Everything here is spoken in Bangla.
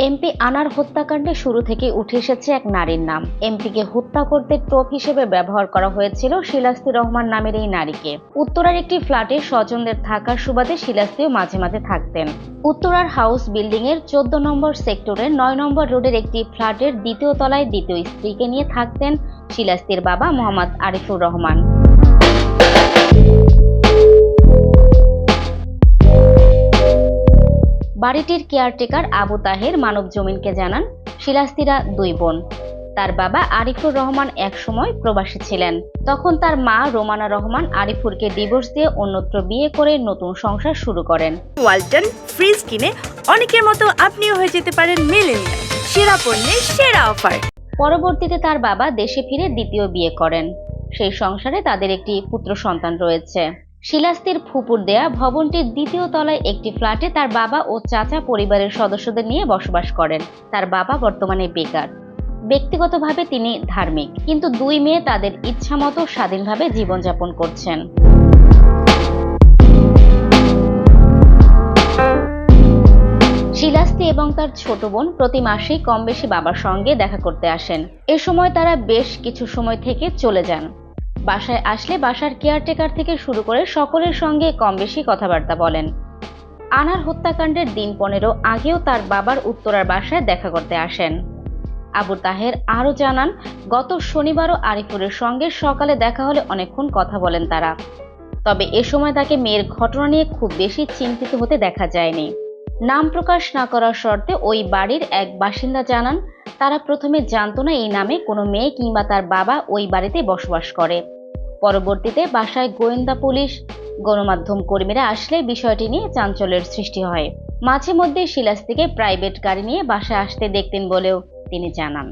এমপি আনার হত্যাকাণ্ডে শুরু থেকে উঠে এসেছে এক নারীর নাম। এমপিকে হত্যা করতে টোপ হিসেবে ব্যবহার করা হয়েছিল শিলাস্তি রহমান নামের এই নারীকে। উত্তরার একটি ফ্ল্যাটে স্বজনদের থাকার সুবাদে শিলাস্তিও মাঝে মাঝে থাকতেন। উত্তরার হাউস বিল্ডিং এর 14 নম্বর সেক্টরের 9 নম্বর রোডের একটি ফ্ল্যাটের দ্বিতীয় তলায় দ্বিতীয় স্ত্রীকে নিয়ে থাকতেন শিলাস্তির বাবা মোহাম্মদ আরিফুর রহমান। বাড়িটির কেয়ারটেকার আবু তাহের মানবজমিনকে জানান, শিলাস্তিরা দুই বোন। তার বাবা আরিফুর রহমান একসময় প্রবাসী ছিলেন। তখন তার মা রোমানা রহমান আরিফুরকে ডিভোর্স দিয়ে অন্যত্র বিয়ে করে নতুন সংসার শুরু করেন। ওয়ালটন ফ্রিজ কিনে অনেকের মতো আপনিও হয়ে যেতে পারেন মিলেনিয়াল। সেরা পণ্যের সেরা অফার। পরবর্তীতে তার বাবা দেশে ফিরে দ্বিতীয় বিয়ে করেন। সেই সংসারে তাদের একটি পুত্র সন্তান রয়েছে। শিলাস্তির ফুপুর দেয়া ভবনটির দ্বিতীয় তলায় একটি ফ্ল্যাটে তার বাবা ও চাচা পরিবারের সদস্যদের নিয়ে বসবাস করেন। তার বাবা বর্তমানে বেকার। ব্যক্তিগতভাবে তিনি ধার্মিক, কিন্তু দুই মেয়ে তাদের ইচ্ছামতো স্বাধীনভাবে জীবনযাপন করছেন। শিলাস্তি এবং তার ছোট বোন প্রতি মাসেই কম বেশি বাবার সঙ্গে দেখা করতে আসেন। এ সময় তারা বেশ কিছু সময় থেকে চলে যান। বাসায় আসলে বাসার কেয়ারটেকার থেকে শুরু করে সকলের সঙ্গে কম বেশি কথাবার্তা বলেন। আনার হত্যাকাণ্ডের দিন 15 আগেও তার বাবার উত্তরার বাসায় দেখা করতে আসেন। আবু তাহের আরও জানান, গত শনিবারও আরিফুরের সঙ্গে সকালে দেখা হলে অনেকক্ষণ কথা বলেন তারা। তবে এ সময় তাকে মেয়ের ঘটনা নিয়ে খুব বেশি চিন্তিত হতে দেখা যায়নি। নাম প্রকাশ না করার শর্তে ওই বাড়ির এক বাসিন্দা জানান, তারা প্রথমে জানতো না এই নামে কোনো মেয়ে কিংবা তার বাবা ওই বাড়িতে বসবাস করে। পরবর্তীতে বাসায় গোয়েন্দা পুলিশ, গণমাধ্যম কর্মীরা আসলে বিষয়টি নিয়ে চাঞ্চল্যের সৃষ্টি হয়। মাঝে মধ্যে শিলাস্তিকে প্রাইভেট গাড়ি নিয়ে বাসায় আসতে দেখতেন বলেও তিনি জানান।